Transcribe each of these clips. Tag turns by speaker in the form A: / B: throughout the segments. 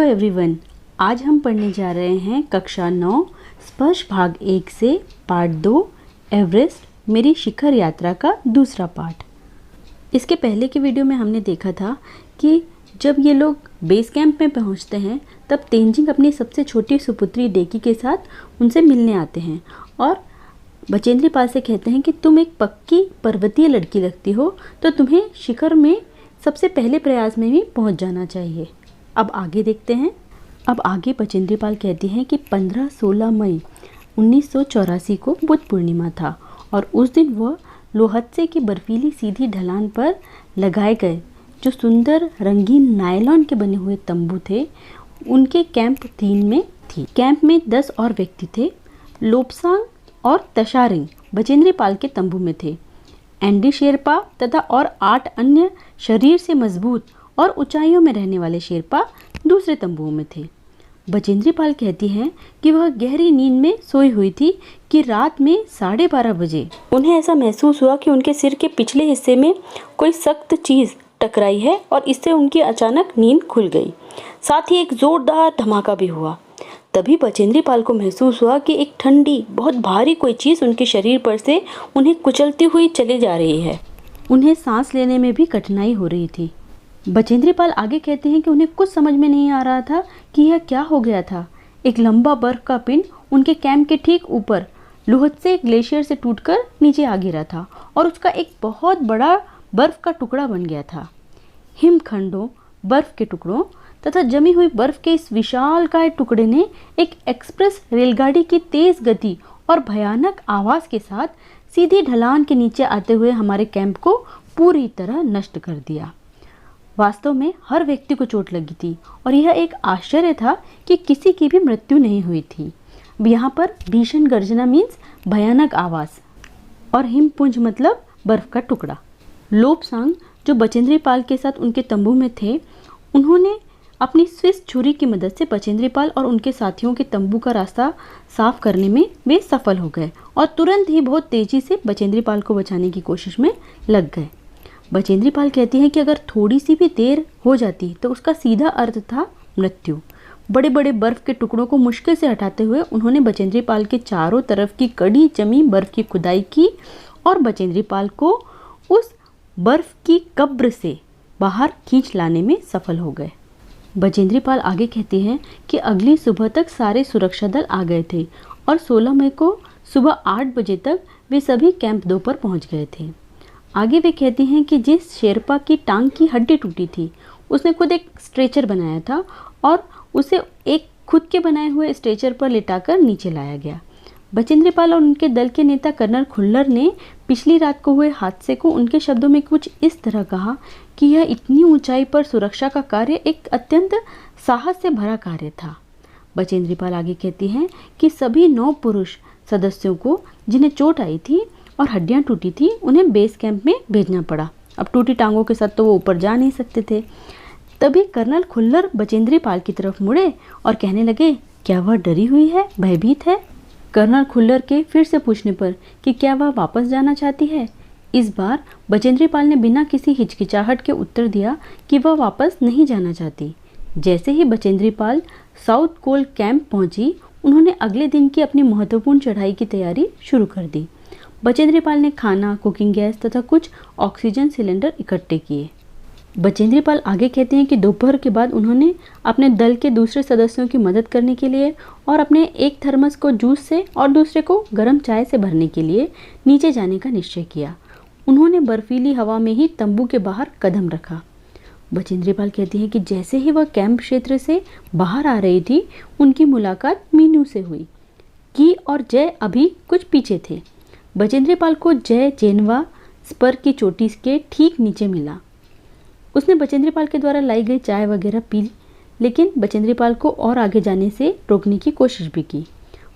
A: Everyone, आज हम पढ़ने जा रहे हैं कक्षा 9 स्पर्श भाग 1 से पार्ट 2 एवरेस्ट मेरी शिखर यात्रा का दूसरा पार्ट। इसके पहले के वीडियो में हमने देखा था कि जब ये लोग बेस कैंप में पहुंचते हैं तब तेंजिंग अपनी सबसे छोटी सुपुत्री डेकी के साथ उनसे मिलने आते हैं और बचेंद्री पाल से कहते हैं कि तुम एक पक्की पर्वतीय लड़की लगती हो, तो तुम्हें शिखर में सबसे पहले प्रयास में ही पहुंच जाना चाहिए। अब आगे देखते हैं। अब आगे बचेंद्री पाल कहती हैं कि 15-16 मई 1984 को बुद्ध पूर्णिमा था और उस दिन वह लोहत्से की बर्फीली सीधी ढलान पर लगाए गए जो सुंदर रंगीन नायलॉन के बने हुए तंबू थे, उनके कैंप 3 में थी। कैंप में 10 और व्यक्ति थे। लोपसांग और तशारिंग बचेंद्री पाल के तंबू में थे। एंडी शेरपा तथा और 8 अन्य शरीर से मजबूत और ऊंचाइयों में रहने वाले शेरपा दूसरे तंबुओं में थे। बचेंद्री पाल कहती हैं कि वह गहरी नींद में सोई हुई थी कि रात में 12:30 बजे उन्हें ऐसा महसूस हुआ कि उनके सिर के पिछले हिस्से में कोई सख्त चीज़ टकराई है और इससे उनकी अचानक नींद खुल गई। साथ ही एक जोरदार धमाका भी हुआ। तभी बचेंद्री पाल को महसूस हुआ कि एक ठंडी बहुत भारी कोई चीज़ उनके शरीर पर से उन्हें कुचलती हुई चली जा रही है। उन्हें सांस लेने में भी कठिनाई हो रही थी। बचेंद्री पाल आगे कहते हैं कि उन्हें कुछ समझ में नहीं आ रहा था कि यह क्या हो गया था। एक लंबा बर्फ का पिंड उनके कैंप के ठीक ऊपर लोहत्से ग्लेशियर से टूटकर नीचे आ गिरा था और उसका एक बहुत बड़ा बर्फ का टुकड़ा बन गया था। हिमखंडों, बर्फ के टुकड़ों तथा जमी हुई बर्फ के इस विशालकाय टुकड़े ने एक एक्सप्रेस रेलगाड़ी की तेज गति और भयानक आवाज़ के साथ सीधी ढलान के नीचे आते हुए हमारे कैंप को पूरी तरह नष्ट कर दिया। वास्तव में हर व्यक्ति को चोट लगी थी और यह एक आश्चर्य था कि किसी की भी मृत्यु नहीं हुई थी। यहाँ पर भीषण गर्जना मीन्स भयानक आवाज़ और हिमपुंज मतलब बर्फ का टुकड़ा। लोपसांग जो बचेंद्री पाल के साथ उनके तंबू में थे, उन्होंने अपनी स्विस छुरी की मदद से बचेंद्री पाल और उनके साथियों के तंबू का रास्ता साफ करने में वे सफल हो गए और तुरंत ही बहुत तेजी से बचेंद्री पाल को बचाने की कोशिश में लग गए। बचेंद्री पाल कहती हैं कि अगर थोड़ी सी भी देर हो जाती तो उसका सीधा अर्थ था मृत्यु। बड़े बड़े बर्फ के टुकड़ों को मुश्किल से हटाते हुए उन्होंने बचेंद्री पाल के चारों तरफ की कड़ी जमी बर्फ की खुदाई की और बचेंद्री पाल को उस बर्फ की कब्र से बाहर खींच लाने में सफल हो गए। बचेंद्री पाल आगे कहती हैं कि अगली सुबह तक सारे सुरक्षा दल आ गए थे और 16 मई को सुबह 8 बजे तक वे सभी कैंप 2 पर पहुंच गए थे। आगे वे कहती हैं कि जिस शेरपा की टांग की हड्डी टूटी थी उसने खुद एक स्ट्रेचर बनाया था और उसे एक खुद के बनाए हुए स्ट्रेचर पर लिटाकर नीचे लाया गया। बचेंद्री पाल और उनके दल के नेता कर्नल खुल्लर ने पिछली रात को हुए हादसे को उनके शब्दों में कुछ इस तरह कहा कि यह इतनी ऊंचाई पर सुरक्षा का कार्य एक अत्यंत साहस से भरा कार्य था। बचेंद्री पाल आगे कहती हैं कि सभी 9 पुरुष सदस्यों को जिन्हें चोट आई थी और हड्डियां टूटी थी, उन्हें बेस कैंप में भेजना पड़ा। अब टूटी टांगों के साथ तो वो ऊपर जा नहीं सकते थे। तभी कर्नल खुल्लर बचेंद्री पाल की तरफ मुड़े और कहने लगे, क्या वह डरी हुई है, भयभीत है? कर्नल खुल्लर के फिर से पूछने पर कि क्या वह वापस जाना चाहती है, इस बार बचेंद्री पाल ने बिना किसी हिचकिचाहट के उत्तर दिया कि वह वापस नहीं जाना चाहती। जैसे ही Bachendri Pal South Col camp पहुंची, उन्होंने अगले दिन की अपनी महत्वपूर्ण चढ़ाई की तैयारी शुरू कर दी। बचेंद्री पाल ने खाना, कुकिंग गैस तथा कुछ ऑक्सीजन सिलेंडर इकट्ठे किए। बचेंद्री पाल आगे कहते हैं कि दोपहर के बाद उन्होंने अपने दल के दूसरे सदस्यों की मदद करने के लिए और अपने एक थर्मस को जूस से और दूसरे को गर्म चाय से भरने के लिए नीचे जाने का निश्चय किया। उन्होंने बर्फीली हवा में ही तंबू के बाहर कदम रखा। बचेंद्री पाल कहती हैं कि जैसे ही वह कैंप क्षेत्र से बाहर आ रही थी, उनकी मुलाकात मीनू से हुई। की और जय अभी कुछ पीछे थे। बचेंद्री पाल को जय जेनवा स्पर की चोटी के ठीक नीचे मिला। उसने बचेंद्री पाल के द्वारा लाई गई चाय वगैरह पी, लेकिन बचेंद्री पाल को और आगे जाने से रोकने की कोशिश भी की,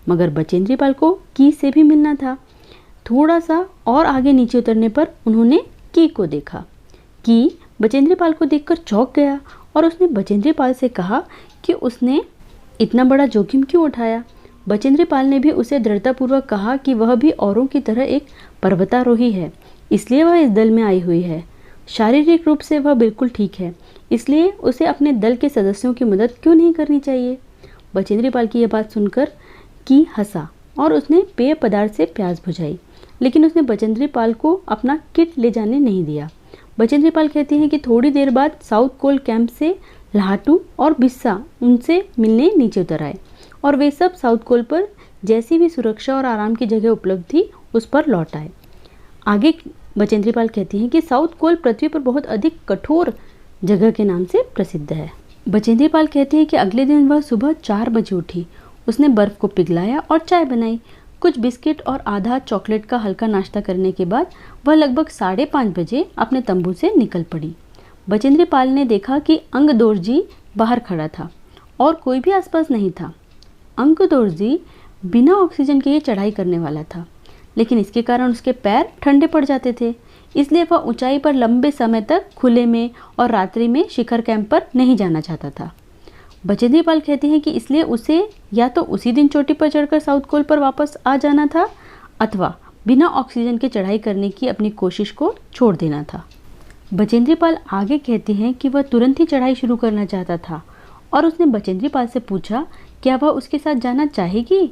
A: मगर बचेंद्री पाल को की से भी मिलना था। थोड़ा सा और आगे नीचे उतरने पर उन्होंने की को देखा। की बचेंद्री पाल को देखकर चौंक गया और उसने बचेंद्री पाल से कहा कि उसने इतना बड़ा जोखिम क्यों उठाया। बचेंद्री पाल ने भी उसे दृढ़तापूर्वक कहा कि वह भी औरों की तरह एक पर्वतारोही है, इसलिए वह इस दल में आई हुई है। शारीरिक रूप से वह बिल्कुल ठीक है, इसलिए उसे अपने दल के सदस्यों की मदद क्यों नहीं करनी चाहिए। बचेंद्री पाल की यह बात सुनकर की हंसा और उसने पेय पदार्थ से प्यास बुझाई, लेकिन उसने बचेंद्री पाल को अपना किट ले जाने नहीं दिया। बचेंद्री पाल कहती हैं कि थोड़ी देर बाद साउथ कोल कैंप से लाहटू और बिस्सा उनसे मिलने नीचे उतर आए और वे सब साउथ कोल पर जैसी भी सुरक्षा और आराम की जगह उपलब्ध थी उस पर लौट आए। आगे बचेंद्री पाल कहती हैं कि साउथ कोल पृथ्वी पर बहुत अधिक कठोर जगह के नाम से प्रसिद्ध है। बचेंद्री पाल कहती हैं कि अगले दिन वह सुबह 4 बजे उठी। उसने बर्फ़ को पिघलाया और चाय बनाई। कुछ बिस्किट और आधा चॉकलेट का हल्का नाश्ता करने के बाद वह लगभग 5:30 बजे अपने तंबू से निकल पड़ी। बचेंद्री पाल ने देखा कि अंगदोर्जी बाहर खड़ा था और कोई भी आसपास नहीं था। अंगदोर्जी बिना ऑक्सीजन के ये चढ़ाई करने वाला था, लेकिन इसके कारण उसके पैर ठंडे पड़ जाते थे, इसलिए वह ऊंचाई पर लंबे समय तक खुले में और रात्रि में शिखर कैंप पर नहीं जाना चाहता था। बचेंद्री पाल कहती हैं कि इसलिए उसे या तो उसी दिन चोटी पर चढ़कर साउथ कोल पर वापस आ जाना था अथवा बिना ऑक्सीजन के चढ़ाई करने की अपनी कोशिश को छोड़ देना था। बचेंद्री पाल आगे कहती हैं कि वह तुरंत ही चढ़ाई शुरू करना चाहता था और उसने बचेंद्री पाल से पूछा क्या वह उसके साथ जाना चाहेगी।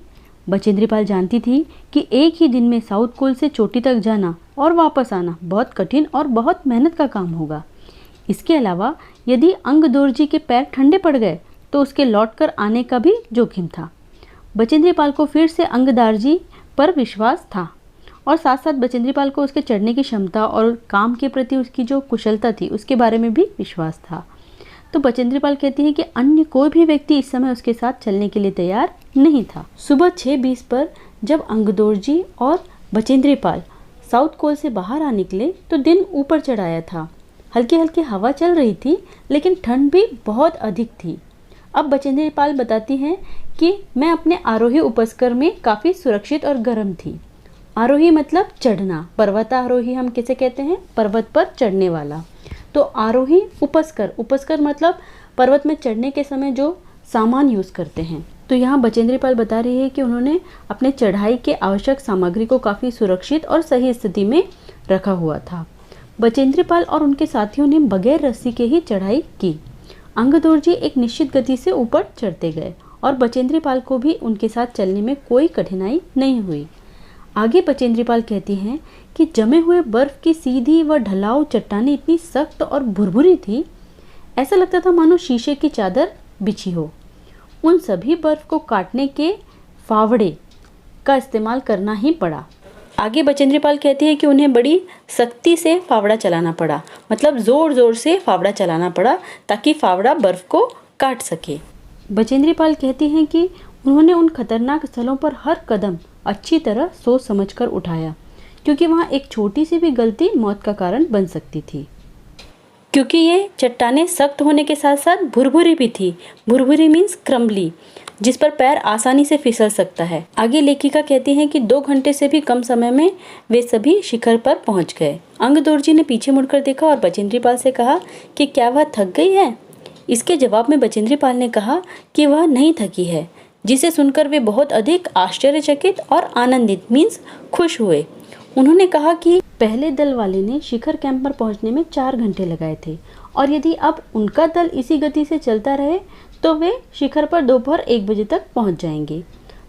A: बचेंद्री पाल जानती थी कि एक ही दिन में साउथ कोल से चोटी तक जाना और वापस आना बहुत कठिन और बहुत मेहनत का काम होगा। इसके अलावा यदि अंगदोर्जी के पैर ठंडे पड़ गए तो उसके लौटकर आने का भी जोखिम था। बचेंद्री पाल को फिर से अंगदारजी पर विश्वास था और साथ साथ बचेंद्री पाल को उसके चढ़ने की क्षमता और काम के प्रति उसकी जो कुशलता थी उसके बारे में भी विश्वास था। तो बचेंद्री पाल कहती हैं कि अन्य कोई भी व्यक्ति इस समय उसके साथ चलने के लिए तैयार नहीं था। सुबह 6:20 पर जब अंगदोर्जी और बचेंद्री पाल साउथ कोल से बाहर आ निकले तो दिन ऊपर चढ़ आया था। हल्की हल्की हवा चल रही थी, लेकिन ठंड भी बहुत अधिक थी। अब बचेंद्री पाल बताती हैं कि मैं अपने आरोही उपस्कर में काफ़ी सुरक्षित और गर्म थी। आरोही मतलब चढ़ना, पर्वतारोही हम किसे कहते हैं, पर्वत पर चढ़ने वाला। तो आरोही उपस्कर, उपस्कर मतलब पर्वत में चढ़ने के समय जो सामान यूज़ करते हैं। तो यहाँ बचेंद्री पाल बता रही है कि उन्होंने अपने चढ़ाई के आवश्यक सामग्री को काफ़ी सुरक्षित और सही स्थिति में रखा हुआ था। बचेंद्री पाल और उनके साथियों ने बगैर रस्सी के ही चढ़ाई की। अंगदोर्जी एक निश्चित गति से ऊपर चढ़ते गए और बचेंद्री पाल को भी उनके साथ चलने में कोई कठिनाई नहीं हुई। आगे बचेंद्री पाल कहती हैं कि जमे हुए बर्फ की सीधी व ढलाऊ चट्टानें इतनी सख्त और भुरभुरी थी, ऐसा लगता था मानो शीशे की चादर बिछी हो। उन सभी बर्फ को काटने के फावड़े का इस्तेमाल करना ही पड़ा। आगे बचेंद्री पाल कहती है कि उन्हें बड़ी सख्ती से फावड़ा चलाना पड़ा, मतलब ज़ोर ज़ोर से फावड़ा चलाना पड़ा ताकि फावड़ा बर्फ़ को काट सके। बचेंद्री पाल कहती हैं कि उन्होंने उन खतरनाक स्थलों पर हर कदम अच्छी तरह सोच समझकर उठाया, क्योंकि वहाँ एक छोटी सी भी गलती मौत का कारण बन सकती थी। क्योंकि ये चट्टानें सख्त होने के साथ साथ भुरभुरी भी थी। भुरभुरी मीन्स क्रम्बली, जिस पर पैर आसानी से फिसल सकता है। आगे लेखिका कहती हैं कि 2 घंटे से भी कम समय में वे सभी शिखर पर पहुंच गए। अंगदोर्जी ने पीछे मुड़कर देखा और बचेंद्री पाल से कहा कि क्या वह थक गई है। इसके जवाब में बचेंद्री पाल ने कहा कि वह नहीं थकी है, जिसे सुनकर वे बहुत अधिक आश्चर्यचकित और आनंदित मीन्स खुश हुए। उन्होंने कहा कि पहले दल वाले ने शिखर कैंप पर पहुंचने में 4 घंटे लगाए थे और यदि अब उनका दल इसी गति से चलता रहे तो वे शिखर पर दोपहर 1 बजे तक पहुंच जाएंगे।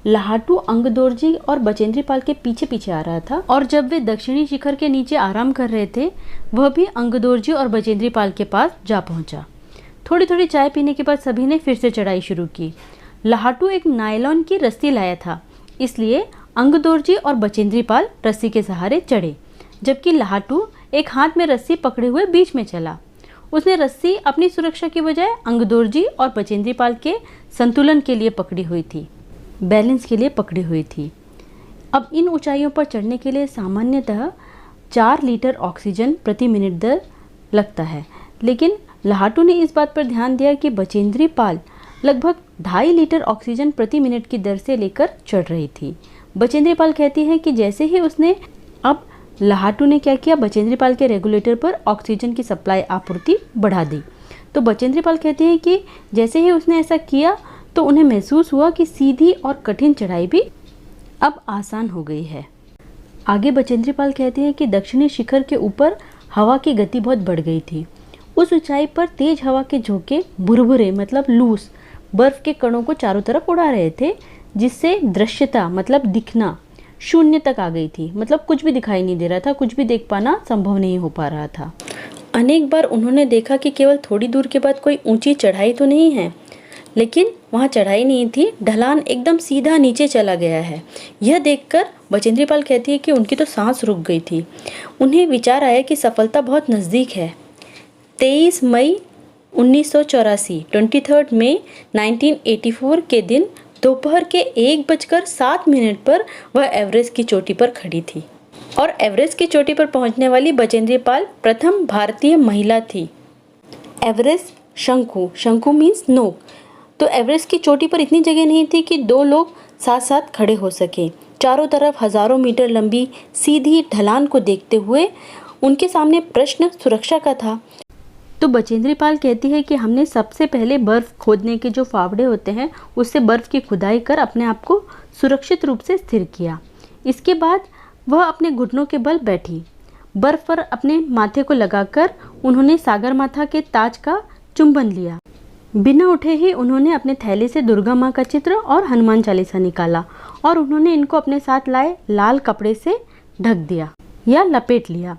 A: लाहटू अंगदोर्जी और बचेंद्री पाल के पीछे पीछे आ रहा था और जब वे दक्षिणी शिखर के नीचे आराम कर रहे थे वह भी अंगदोर्जी और बचेंद्री पाल के पास जा पहुंचा। थोड़ी थोड़ी चाय पीने के बाद सभी ने फिर से चढ़ाई शुरू की। लाहटू एक नायलॉन की रस्सी लाया था, इसलिए अंगदोर्जी और बचेंद्री पाल रस्सी के सहारे चढ़े, जबकि लाहटू एक हाथ में रस्सी पकड़े हुए बीच में चला। उसने रस्सी अपनी सुरक्षा की बजाय अंगदोर्जी और बचेंद्री पाल के संतुलन के लिए पकड़ी हुई थी, बैलेंस के लिए पकड़ी हुई थी। अब इन ऊंचाइयों पर चढ़ने के लिए सामान्यतः 4 लीटर ऑक्सीजन प्रति मिनट दर लगता है, लेकिन लाहटू ने इस बात पर ध्यान दिया कि बचेंद्री पाल लगभग 2.5 लीटर ऑक्सीजन प्रति मिनट की दर से लेकर चढ़ रही थी। बचेंद्री पाल कहती हैं कि जैसे ही उसने अब लाहटू ने क्या किया, बचेंद्री पाल के रेगुलेटर पर ऑक्सीजन की सप्लाई आपूर्ति बढ़ा दी। तो बचेंद्री पाल कहती हैं कि जैसे ही उसने ऐसा किया तो उन्हें महसूस हुआ कि सीधी और कठिन चढ़ाई भी अब आसान हो गई है। आगे बचेंद्री पाल कहती हैं कि दक्षिणी शिखर के ऊपर हवा की गति बहुत बढ़ गई थी। उस ऊंचाई पर तेज हवा के झोंके भुरभुरे मतलब लूस बर्फ के कणों को चारों तरफ उड़ा रहे थे, जिससे दृश्यता मतलब दिखना शून्य तक आ गई थी। मतलब कुछ भी दिखाई नहीं दे रहा था, कुछ भी देख पाना संभव नहीं हो पा रहा था। अनेक बार उन्होंने देखा कि केवल थोड़ी दूर के बाद कोई ऊंची चढ़ाई तो नहीं है, लेकिन वहाँ चढ़ाई नहीं थी, ढलान एकदम सीधा नीचे चला गया है। यह देखकर बचेंद्री पाल कहती है कि उनकी तो सांस रुक गई थी। उन्हें विचार आया कि सफलता बहुत नज़दीक है। 23 मई 1984 23 मई 1984 के दिन दोपहर के 1:07 पर वह एवरेस्ट की चोटी पर खड़ी थी और एवरेस्ट की चोटी पर पहुंचने वाली बचेंद्री पाल प्रथम भारतीय महिला थी। एवरेस्ट शंकु, शंकु मीन्स नोक। तो एवरेस्ट की चोटी पर इतनी जगह नहीं थी कि दो लोग साथ साथ खड़े हो सके। चारों तरफ हजारों मीटर लंबी सीधी ढलान को देखते हुए उनके सामने प्रश्न सुरक्षा का था। तो बचेंद्री पाल कहती है कि हमने सबसे पहले बर्फ़ खोदने के जो फावड़े होते हैं उससे बर्फ़ की खुदाई कर अपने आप को सुरक्षित रूप से स्थिर किया। इसके बाद वह अपने घुटनों के बल बैठी। बर्फ़ पर अपने माथे को लगाकर उन्होंने सागरमाथा के ताज का चुंबन लिया। बिना उठे ही उन्होंने अपने थैले से दुर्गा माँ का चित्र और हनुमान चालीसा निकाला और उन्होंने इनको अपने साथ लाए लाल कपड़े से ढक दिया या लपेट लिया।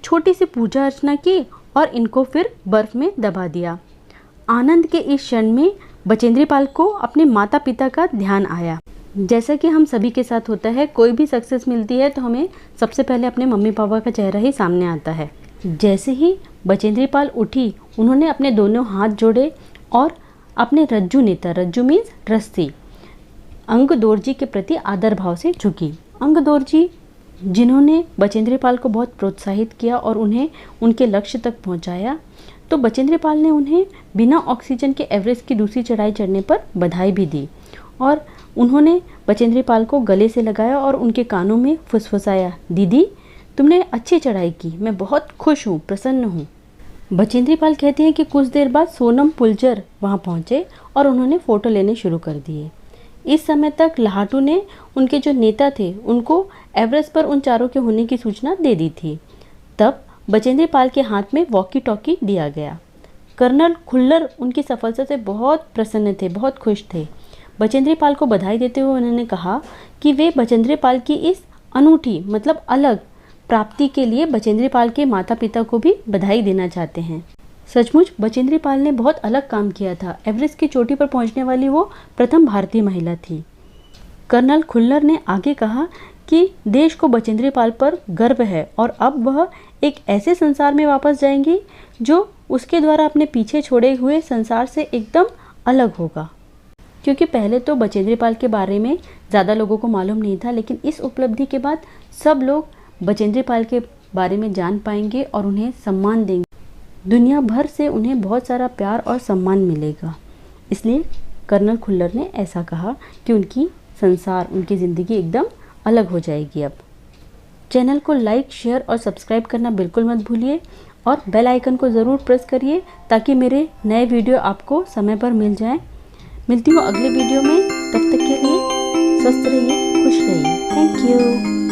A: छोटी सी पूजा अर्चना की और इनको फिर बर्फ में दबा दिया। आनंद के इस क्षण में बचेंद्री पाल को अपने माता पिता का ध्यान आया। जैसा कि हम सभी के साथ होता है, कोई भी सक्सेस मिलती है तो हमें सबसे पहले अपने मम्मी पापा का चेहरा ही सामने आता है। जैसे ही बचेंद्री पाल उठी, उन्होंने अपने दोनों हाथ जोड़े और अपने रज्जू नेता, रज्जू मीन्स रस्सी, अंगदोर जी के प्रति आदर भाव से झुकी। अंगदोर जी जिन्होंने बचेंद्री पाल को बहुत प्रोत्साहित किया और उन्हें उनके लक्ष्य तक पहुंचाया, तो बचेंद्री पाल ने उन्हें बिना ऑक्सीजन के एवरेस्ट की दूसरी चढ़ाई चढ़ने पर बधाई भी दी और उन्होंने बचेंद्री पाल को गले से लगाया और उनके कानों में फुसफुसाया, दीदी तुमने अच्छी चढ़ाई की, मैं बहुत खुश हूँ, प्रसन्न हूँ। बचेंद्री पाल कहते हैं कि कुछ देर बाद सोनम पुलजर वहाँ पहुँचे और उन्होंने फ़ोटो लेने शुरू कर दिए। इस समय तक लाहाटू ने उनके जो नेता थे उनको एवरेस्ट पर उन चारों के होने की सूचना दे दी थी। तब बचेंद्री पाल के हाथ में वॉकी टॉकी दिया गया। कर्नल खुल्लर उनकी सफलता से बहुत प्रसन्न थे, बहुत खुश थे। बचेंद्री पाल को बधाई देते हुए उन्होंने कहा कि वे बचेंद्री पाल की इस अनूठी मतलब अलग प्राप्ति के लिए बचेंद्री पाल के माता पिता को भी बधाई देना चाहते हैं। सचमुच बचेंद्री पाल ने बहुत अलग काम किया था। एवरेस्ट की चोटी पर पहुंचने वाली वो प्रथम भारतीय महिला थी। कर्नल खुल्लर ने आगे कहा कि देश को बचेंद्री पाल पर गर्व है और अब वह एक ऐसे संसार में वापस जाएंगी जो उसके द्वारा अपने पीछे छोड़े हुए संसार से एकदम अलग होगा। क्योंकि पहले तो बचेंद्री पाल के बारे में ज़्यादा लोगों को मालूम नहीं था, लेकिन इस उपलब्धि के बाद सब लोग बचेंद्री पाल के बारे में जान पाएंगे और उन्हें सम्मान देंगे। दुनिया भर से उन्हें बहुत सारा प्यार और सम्मान मिलेगा। इसलिए कर्नल खुल्लर ने ऐसा कहा कि उनकी संसार, उनकी ज़िंदगी एकदम अलग हो जाएगी। अब चैनल को लाइक, शेयर और सब्सक्राइब करना बिल्कुल मत भूलिए और बेल आइकन को ज़रूर प्रेस करिए ताकि मेरे नए वीडियो आपको समय पर मिल जाएं। मिलती हूँ अगले वीडियो में, तब तक के लिए स्वस्थ रहिए, खुश रहिए। Thank you.